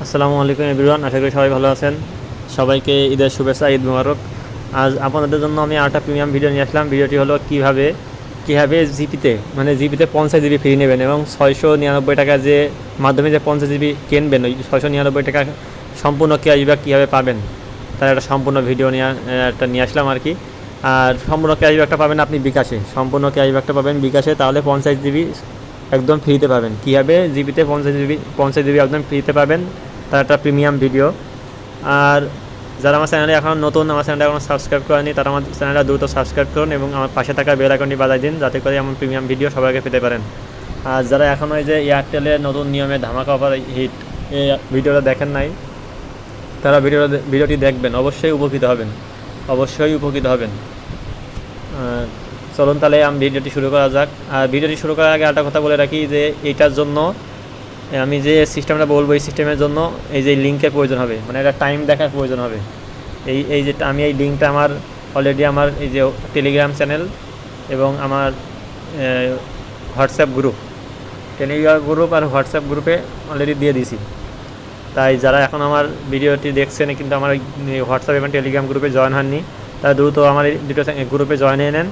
আসসালামু আলাইকুম এভরিওয়ান, আশা করি সবাই ভালো আছেন। সবাইকে ঈদের শুভেচ্ছা, ঈদ মুবারক। আজ আপনাদের জন্য আমি আরেকটা প্রিমিয়াম ভিডিও নিয়ে আসলাম। ভিডিওটি হলো কীভাবে জিপিতে 50 জিবি ফ্রি নেবেন এবং 699 টাকা যে মাধ্যমে যে 50 জিবি কিনবেন, ওই 699 টাকা সম্পূর্ণ ক্যাশব্যাক কীভাবে পাবেন তার একটা সম্পূর্ণ ভিডিও নিয়ে আসলাম আর কি। আর সম্পূর্ণ ক্যাশব্যাকটা পাবেন আপনি বিকাশে, তাহলে 50 জিবি একদম ফ্রিতে পাবেন। কীভাবে জিবিতে 50 জিবি একদম ফ্রিতে পাবেন তার একটা প্রিমিয়াম ভিডিও। আর যারা আমার চ্যানেলে এখন নতুন, আমার চ্যানেলটা এখনও সাবস্ক্রাইব করেনি, তারা আমার চ্যানেলটা দ্রুত সাবস্ক্রাইব করুন এবং আমার পাশে থাকা বেল আইকনটি বাজাই দিন, যাতে করে আমার প্রিমিয়াম ভিডিও সবাইকে পেতে পারেন। আর যারা এখনও এই যে এয়ারটেলের নতুন নিয়মে ধামাকা অফার হিট এই ভিডিওটা দেখেন নাই, তারা ভিডিওটি দেখবেন, অবশ্যই উপকৃত হবেন। চলুন তাহলে ভিডিওটি শুরু করা যাক। আর ভিডিওটি শুরু করার আগে একটা কথা বলে রাখি যে এইটার জন্য আমি যে সিস্টেমটা বলবো, এই সিস্টেমের জন্য এই যে লিঙ্কের প্রয়োজন হবে, মানে একটা টাইম দেখার প্রয়োজন হবে। এই যে আমি এই লিঙ্কটা আমার অলরেডি আমার এই যে টেলিগ্রাম চ্যানেল এবং আমার হোয়াটসঅ্যাপ গ্রুপ, টেলিগ্রাম গ্রুপ আর হোয়াটসঅ্যাপ গ্রুপে অলরেডি দিয়ে দিয়েছি। তাই যারা এখন আমার ভিডিওটি দেখছেন কিন্তু আমার হোয়াটসঅ্যাপ এবং টেলিগ্রাম গ্রুপে জয়েন হননি, তারা দ্রুত আমার এই দুটো গ্রুপে জয়েন হয়ে নেন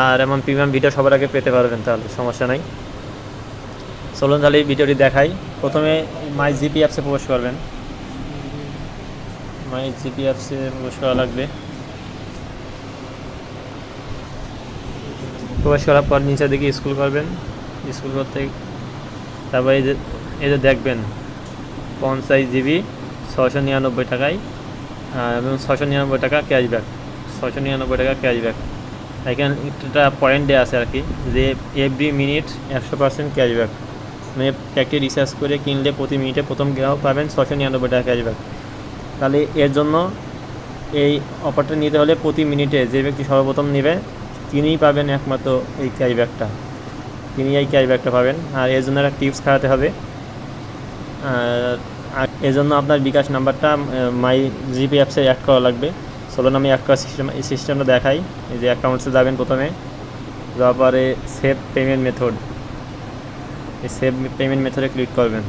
আর এমন প্রিমিয়াম ভিডিও সবার আগে পেতে পারবেন, তাহলে সমস্যা নাই। চলুন তাহলে এই ভিডিওটি দেখাই। প্রথমে মাই জিপি অ্যাপসে প্রবেশ করবেন। মাই জিপি অ্যাপসে প্রবেশ করা লাগবে। প্রবেশ করার পর নিচের দিকে স্ক্রল করবেন। স্ক্রল করতে তারপর এই যে দেখবেন 50 জিবি 699 টাকায় এবং 699 টাকা ক্যাশব্যাক। 699 টাকা ক্যাশব্যাক। এখানে একটা পয়েন্ট দেওয়া আছে আর কি, যে এভরি মিনিট 100% ক্যাশব্যাক, মানে প্যাকটি রিচার্জ করে কিনলে প্রতি মিনিটে প্রথম গ্রাহক পাবেন 699 টাকা ক্যাশব্যাক। তাহলে এর জন্য এই অফারটা নিতে হলে প্রতি মিনিটে যে ব্যক্তি সর্বপ্রথম নেবে তিনিই পাবেন একমাত্র এই ক্যাশব্যাকটা পাবেন। আর এর জন্য একটা টিপস খাওয়াতে হবে। আর এর জন্য আপনার বিকাশ নাম্বারটা মাই জিপি অ্যাপসে অ্যাড করা লাগবে। চলুন আমি অ্যাড করার সিস্টেমটা দেখাই। এই যে অ্যাকাউন্টসে যাবেন, প্রথমে যাওয়ার পরে সেভ পেমেন্ট মেথড, এই সেভ পেমেন্ট মেথডে ক্লিক করবেন।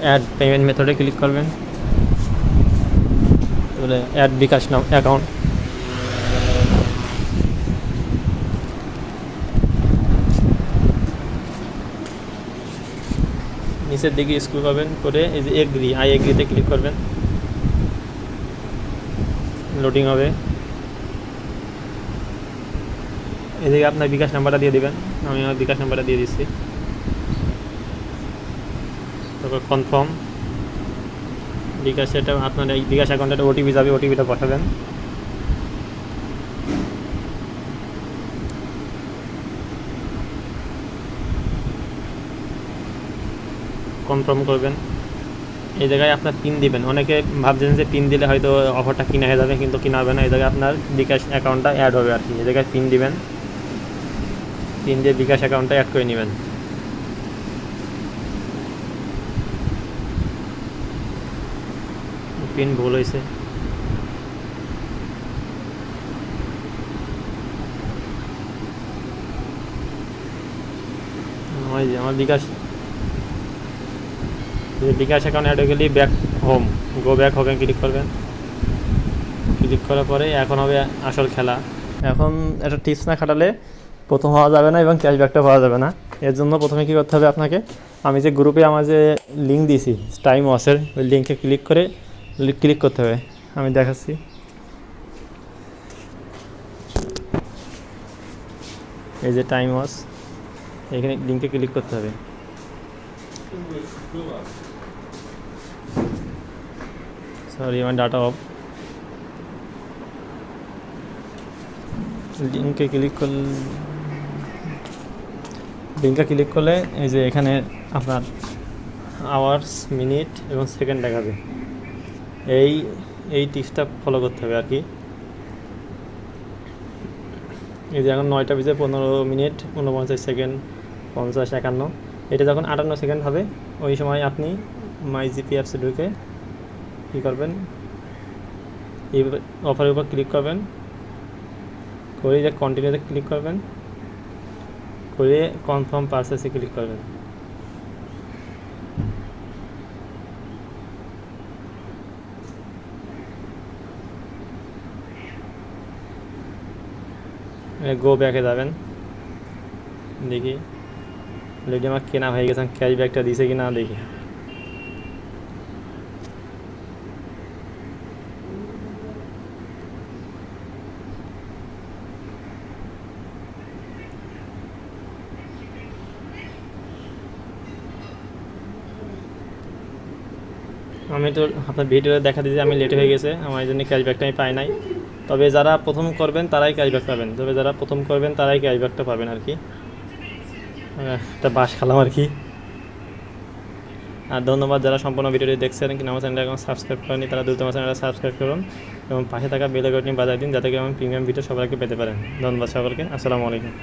অ্যাড পেমেন্ট মেথডে ক্লিক করবেন, তাহলে অ্যাড বিকাশ নাম অ্যাকাউন্ট। নিচের দিকে স্ক্রল করবেন করে এই যে আই এগ্রিতে ক্লিক করবেন। লোডিং হবে। এদিকে আপনার বিকাশ নাম্বারটা দিয়ে দেবেন। আমি আমার বিকাশ নাম্বারটা দিয়ে দিচ্ছি। তারপর কনফার্ম বিকাশ, এটা আপনার এই বিকাশ অ্যাকাউন্টে ওটিপি যাবে, ওটিপিটা পাঠাবেন। কনফার্ম করবেন। এই জায়গায় আপনার পিন দিবেন। অনেকে ভাবছেন যে পিন দিলে হয়তো অফারটা কিনা হয়ে যাবে, কিন্তু কিনা হবে না। এই জায়গায় আপনার বিকাশ অ্যাকাউন্টটা অ্যাড হবে আর কি। এই জায়গায় পিন দিবেন, পিন দিয়ে বিকাশ অ্যাকাউন্টটা অ্যাড করে নেবেন। পিন ভুল হয়েছে। আমার বিকাশ অ্যাকাউন্ট অ্যাড হয়ে গেলে গো ব্যাক হবে ক্লিক করবেন। ক্লিক করার পরে এখন হবে আসল খেলা। এখন একটা টিপস না খাটালে প্রথম হওয়া যাবে না এবং ক্যাশব্যাকটা পাওয়া যাবে না। এর জন্য প্রথমে কী করতে হবে আপনাকে, আমি যে গ্রুপে আমার যে লিঙ্ক দিয়েছি টাইম ওয়াসের, ওই লিঙ্কে ক্লিক করতে হবে। আমি দেখাচ্ছি। এই যে টাইম ওয়াস, এখানে লিঙ্কে ক্লিক করতে হবে। সরি, আমার ডাটা অফ। লিঙ্কে ক্লিক করলে এই যে এখানে আপনার আওয়ার্স, মিনিট এবং সেকেন্ড দেখাবে। এই টিপসটা ফলো করতে হবে আর কি। এই যে এখন 9টা বেজে 15 মিনিট 49 সেকেন্ড 50, 51, এটা যখন 58 সেকেন্ড হবে ওই সময় আপনি মাই জিপি অ্যাপসে ঢুকে কী করবেন, এই অফারের উপর ক্লিক করবেন, করে যে কন্টিনিউতে ক্লিক করবেন, করে কনফার্ম পারচেসে ক্লিক করবেন। গো ব্যাকে যাবেন, দেখি অলরেডি আমার কেনা হয়ে গেছে, ক্যাশব্যাকটা দিয়েছে কি না দেখি। আমি তো আপনার ভিডিও দেখা দিয়েছি আমি লেট হয়ে গেছে, আমার এই জন্য ক্যাশব্যাকটা আমি পাই নাই। তবে যারা প্রথম করবেন তারাই ক্যাশব্যাক পাবেন, আর কি। একটা বাস খালাম আর কি। আর ধন্যবাদ যারা সম্পূর্ণ ভিডিওটি দেখছেন কিন্তু আমার চ্যানেলটা এখন সাবস্ক্রাইব করেনি, তারা দ্রুত আমার চ্যানেলটা সাবস্ক্রাইব করুন এবং পাশে থাকা বেল আইকনটি বাজায় দিন যাতে করে আমি প্রিমিয়াম ভিডিও সবার আগে পেতে পারেন। ধন্যবাদ সকলকে, আসসালামু আলাইকুম।